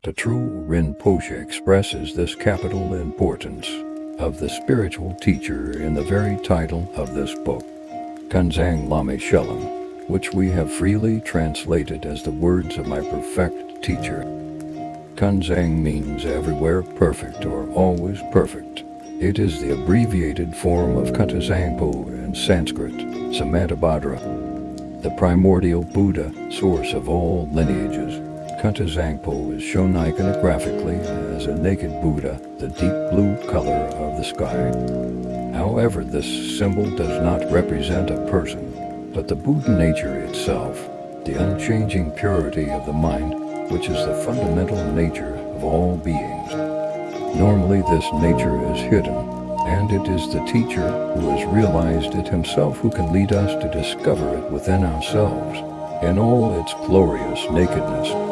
Patrul Rinpoche expresses this capital importance of the spiritual teacher in the very title of this book, Kunzang Lamai Shelung, which we have freely translated as the words of my perfect teacher. Kunzang means everywhere perfect or always perfect. It is the abbreviated form of Kuntuzangpo in Sanskrit, Samantabhadra. The primordial Buddha, source of all lineages, Kuntuzangpo is shown iconographically as a naked Buddha, the deep blue color of the sky. However, this symbol does not represent a person, but the Buddha nature itself, the unchanging purity of the mind, which is the fundamental nature of all beings. Normally this nature is hidden, and it is the teacher who has realized it himself who can lead us to discover it within ourselves, in all its glorious nakedness.